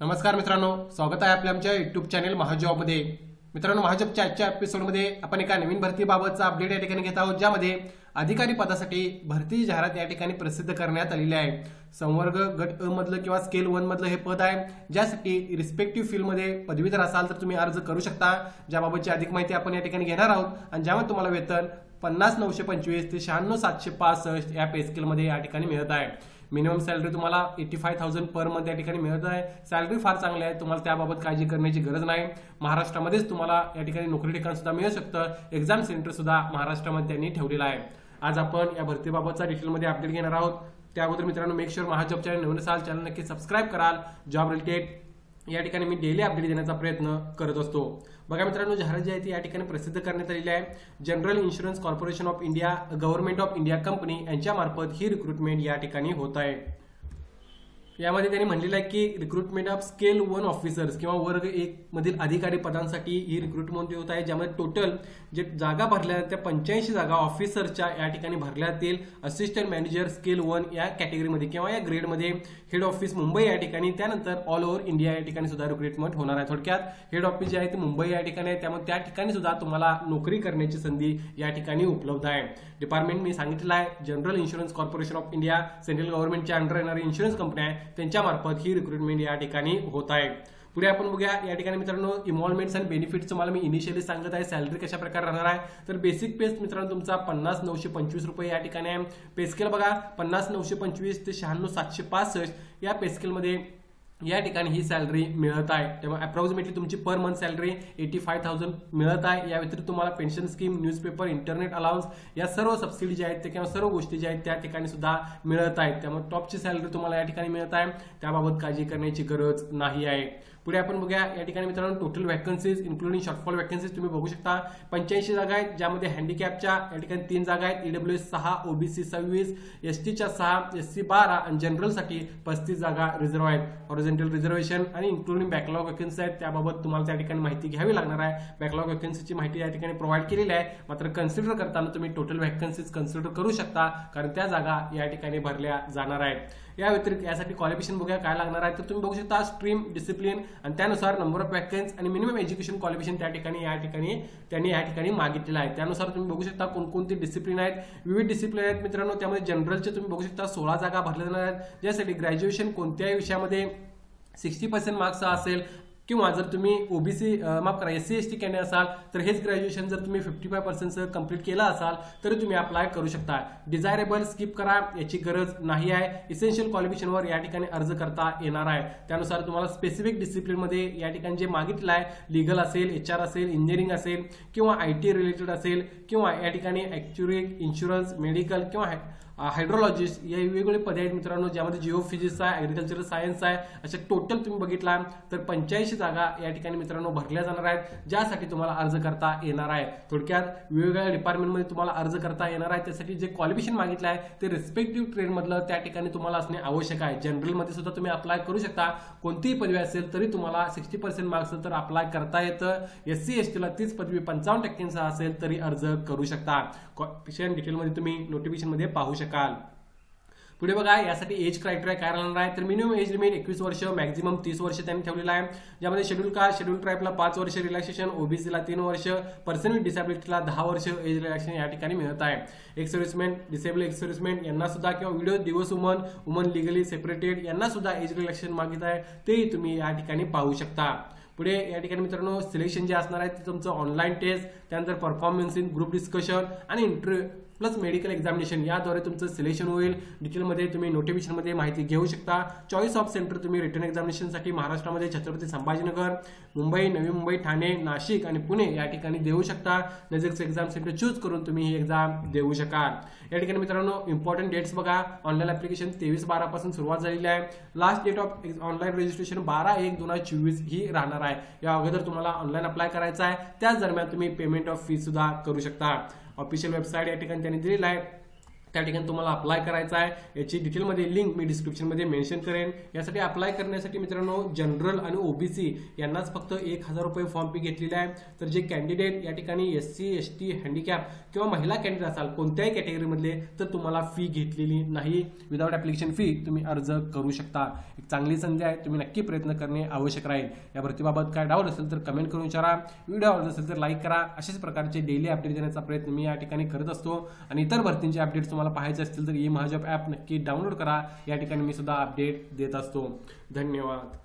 नमस्कार मित्रांनो, स्वागत आहे आपल्या आमच्या युट्यूब चॅनल महाजॉबमध्ये। मित्रांनो, महाजॉबच्या आजच्या एपिसोडमध्ये आपण एका नवीन भरतीबाबतचा अपडेट या ठिकाणी घेत आहोत, ज्यामध्ये अधिकारी पदासाठी भरती जाहिरात या ठिकाणी प्रसिद्ध करण्यात आलेली आहे। संवर्ग गट अ मधलं किंवा स्केल 1 मधलं हे पद आहे, ज्यासाठी रिस्पेक्टिव्ह फील्डमध्ये पदवीधर असाल तर तुम्ही अर्ज करू शकता। ज्याबाबतची अधिक माहिती आपण या ठिकाणी घेणार आहोत आणि ज्यामध्ये तुम्हाला वेतन 50,925 ते 96,765 या पे स्केलमध्ये या ठिकाणी मिळत आहे। मिनिमम सॅलरी तुम्हाला 85,000 पर मंथ या ठिकाणी मिळत आहे। सॅलरी फार चांगली आहे, तुम्हाला त्याबाबत काळजी करण्याची गरज नाही। महाराष्ट्रामध्येच तुम्हाला या ठिकाणी नोकरी ठिकाण सुद्धा मिळू शकतं। एक्झाम सेंटर सुद्धा महाराष्ट्रामध्ये त्यांनी ठेवलेला आहे। आज आपण या भरतीबाबतचा डिटेलमध्ये अपडेट घेणार आहोत। त्या अगोदर मित्रांनो, मेक शुअर महाजॉब चॅनल नवीन असाल चॅनल नक्की सबस्क्राईब कराल। जॉब रिलेटेड या ठिकाणी मी डेली अपडेट देण्याचा प्रयत्न करत असतो। बघा मित्रांनो, जाहिरात जी आहे ती या ठिकाणी प्रसिद्ध करण्यात आलेली आहे। General insurance corporation of India, government of India company यांच्या मार्फत ही रिक्रुटमेंट या ठिकाणी होत आहे। यामध्ये त्यांनी म्हणलेलं आहे की रिक्रुटमेंट ऑफ स्केल 1 ऑफिसर्स किंवा वर्ग 1 मधील अधिकारी पदांसाठी ही रिक्रुटमेंट होत आहे, ज्यामध्ये टोटल जे जागा भरल्या त्या 85 जागा ऑफिसरच्या या ठिकाणी भरल्या जातील। असिस्टंट मॅनेजर स्केल 1 या कॅटेगरीमध्ये किंवा या ग्रेडमध्ये हेड ऑफिस मुंबई या ठिकाणी, त्यानंतर ऑल ओव्हर इंडिया या ठिकाणी सुद्धा रिक्रुटमेंट होणार आहे। थोडक्यात हेड ऑफिस जे आहे ते मुंबई या ठिकाणी आहे, त्यामुळे त्या ठिकाणी सुद्धा तुम्हाला नोकरी करण्याची संधी या ठिकाणी उपलब्ध आहे। डिपार्टमेंट मी सांगितलं आहे, general insurance corporation of India, central गव्हर्नमेंटच्या अंडर येणारी इन्शुरन्स कंपनी आहे, त्यांच्या मार्फत ही रिक्रुटमेंट या ठिकाणी होत आहे। पुढे आपण बघूया या ठिकाणी मित्रांनो, इन्व्हॉल्वमेंट्स आणि बेनिफिट्स तुम्हाला मी इनिशियली सांगत आहे। सॅलरी कशा प्रकारे राहणार आहे तर बेसिक पे मित्रांनो तुमचा 50,925 रुपये या ठिकाणी आहे। पे स्केल बघा 50,925 ते 96,765 या पे स्केलमध्ये या ठिकाणी ही सॅलरी मिळत आहे। तेव्हा अप्रॉक्सिमेटली तुमची पर मंथ सॅलरी 85,000 मिळत आहे। या व्यतिरिक्त तुम्हाला pension scheme, newspaper, internet allowance या सर्व सबसिडी ज्या आहेत किंवा सर्व गोष्टी ज्या आहेत त्या ठिकाणी सुद्धा मिळत आहेत। त्यामुळे टॉपची सॅलरी तुम्हाला या ठिकाणी मिळत आहे, त्याबाबत काळजी करण्याची गरज नाही आहे। पुढे आपण बघूया या ठिकाणी मित्रांनो, total vacancies including shortfall vacancies तुम्ही बघू शकता 85 जागा आहेत, ज्यामध्ये हँडिकॅपच्या या ठिकाणी 3 जागा आहेत, ईडब्ल्यूएस 6, ओबीसी 26, एसटीच्या 6, एससी 12 आणि जनरलसाठी 35 जागा रिझर्व आहेत। हॉरिझॉन्टल रिझर्वेशन आणि इन्क्लुडिंग बॅकलॉग वॅकन्सी आहेत, त्याबाबत तुम्हाला त्या ठिकाणी माहिती घ्यावी लागणार आहे। बॅकलॉग वॅकन्सीची माहिती या ठिकाणी प्रोव्हाइड केलेली आहे, मात्र कन्सिडर करताना तुम्ही टोटल वॅकन्सीज कन्सिडर करू शकता, कारण त्या जागा या ठिकाणी भरल्या जाणार आहेत। या व्यतिरिक्त यासाठी क्वालिफिकेशन बघूया काय लागणार आहे तर तुम्ही बघू शकता स्ट्रीम, डिसिप्लिन आणि त्यानुसार नंबर ऑफ वॅकन्सी आणि मिनिमम एज्युकेशन क्वालिफिकेशन त्या ठिकाणी त्यांनी या ठिकाणी मागितलेलं आहे। त्यानुसार तुम्ही बघू शकता कोणकोणते डिसिप्लिन आहेत, विविध डिसिप्लिन आहेत मित्रांनो। त्यामध्ये जनरलचे तुम्ही बघू शकता 16 जागा भरल्या जाणार आहेत, ज्यासाठी ग्रॅज्युएशन कोणत्याही विषयामध्ये 60% मार्क्स असेल किंवा जर तुम्ही ओबीसी माफ करा एससी एसटी कॅन्डिडेट असाल तर हेच ग्रॅज्युएशन जर तुम्ही 55% कंप्लीट केलं असाल तरी तुम्ही अप्लाय करू शकता। डिझायरेबल स्किप करा, याची गरज नाही आहे। इसेन्शियल क्वालिफिकेशनवर या ठिकाणी अर्ज करता येणार आहे। त्यानुसार तुम्हाला स्पेसिफिक डिसिप्लिनमध्ये या ठिकाणी जे मागितलं आहे, लीगल असेल, एचआर असेल, इंजिनिअरिंग असेल किंवा आयटी रिलेटेड असेल किंवा या ठिकाणी ऍक्च्युअरी, इन्शुरन्स, मेडिकल किंवा हायड्रोलॉजिस्ट या वेगवेगळे पदे आहेत मित्रांनो, ज्यामध्ये जिओ फिजिक्स आहे, ऍग्रिकल्चरल सायन्स आहे, अशा टोटल तुम्ही बघितला तर 85 जागा या ठिकाणी मित्रांनो भरल्या जाणार आहेत, ज्यासाठी तुम्हाला अर्ज करता येणार आहे। थोडक्यात वेगवेगळ्या डिपार्टमेंटमध्ये तुम्हाला अर्ज करता येणार आहे, त्यासाठी जे क्वालिफिकेशन मागितलं आहे ते रिस्पेक्टिव्ह ट्रेड मधलं त्या ठिकाणी तुम्हाला असणे आवश्यक आहे। जनरलमध्ये सुद्धा तुम्ही अप्लाय करू शकता, कोणतीही पदवी असेल तरी तुम्हाला 60% मार्क्स तर अप्लाय करता येतं। एससी एसटीला तीच पदवी 55% असेल तरी अर्ज करू शकता। क्वालिफिकेशन डिटेलमध्ये तुम्ही नोटिफिकेशनमध्ये पाहू शकता। पुढे बघा यासाठी एज क्रायटेरिया काय राहणार आहे तर मिनिमम एज लिमिट 21 वर्ष, मॅक्झिमम 30 वर्ष त्यांनी ठेवलेलं आहे। ज्यामध्ये शेड्यूल कास्ट, शेड्यूल ट्राईबला 5 वर्ष रिलॅक्सेशन, ओबीसीला 3 वर्ष, पर्सन विथ डिसेबिलिटीला 10 वर्ष एज रिलॅक्सेशन या ठिकाणी मिळत आहे। Ex serviceman, disable ex serviceman यांना सुद्धा किंवा व्हिडिओ दिवस वुमन लिगली सेपरेटेड यांना सुद्धा एज रिलॅक्सेशन मागित आहे, तेही तुम्ही या ठिकाणी पाहू शकता। पुढे या ठिकाणी मित्रांनो सिलेक्शन जे असणार आहे ते तुमचं ऑनलाईन टेस्ट, त्यानंतर परफॉर्मन्स इन ग्रुप डिस्कशन आणि इंटरव्ह्यू प्लस मेडिकल एक्झामिनेशन याद्वारे तुमचं सिलेक्शन होईल। डिटेलमध्ये तुम्ही नोटिफिकेशनमध्ये माहिती घेऊ शकता। चॉईस ऑफ सेंटर तुम्ही रिटर्न एक्झामिनेशनसाठी महाराष्ट्रामध्ये छत्रपती संभाजीनगर, मुंबई, नवी मुंबई, ठाणे, नाशिक आणि पुणे या ठिकाणी देऊ शकता। नजीकचं एक्झाम सेंटर चूज करून तुम्ही ही एक्झाम देऊ शकाल। या ठिकाणी मित्रांनो इम्पॉर्टंट डेट्स बघा, ऑनलाईन ऍप्लिकेशन 23/12 पासून सुरुवात झालेली आहे। Last date of online registration 12/1/2024 ही राहणार आहे। या अगोदर तुम्हाला ऑनलाईन अप्लाय करायचा आहे, त्याच दरम्यान तुम्ही पेमेंट ऑफ फी सुद्धा करू शकता। ऑफिशियल वेबसाईट या ठिकाणी त्यांनी दिलेला आहे, त्या ठिकाणी तुम्हाला अप्लाय करायचा आहे। याची डिटेलमध्ये लिंक मी डिस्क्रिप्शनमध्ये मेन्शन करेन। यासाठी अप्लाय करण्यासाठी मित्रांनो जनरल आणि ओबीसी यांनाच फक्त 1000 रुपये फॉर्म फी घेतलेली आहे। तर जे कॅन्डिडेट या ठिकाणी SC ST हँडिकॅप किंवा महिला कॅन्डिडेट असाल कोणत्याही कॅटेगरीमधले तर तुम्हाला फी घेतलेली नाही, विदाउट ॲप्लिकेशन फी तुम्ही अर्ज करू शकता। एक चांगली संधी आहे, तुम्ही नक्की प्रयत्न करणे आवश्यक राहील। या भरतीबाबत काय डाऊट असेल तर कमेंट करून विचारा, व्हिडिओ आवडत असेल तर लाईक करा। अशाच प्रकारचे डेली अपडेट देण्याचा प्रयत्न मी या ठिकाणी करत असतो आणि इतर भरतींचे अपडेट्स तुम्हाला पाहायचे असतील तर महाजॉब ॲप नक्की डाउनलोड करा। या ठिकाणी मी सुद्धा अपडेट देत असतो। धन्यवाद।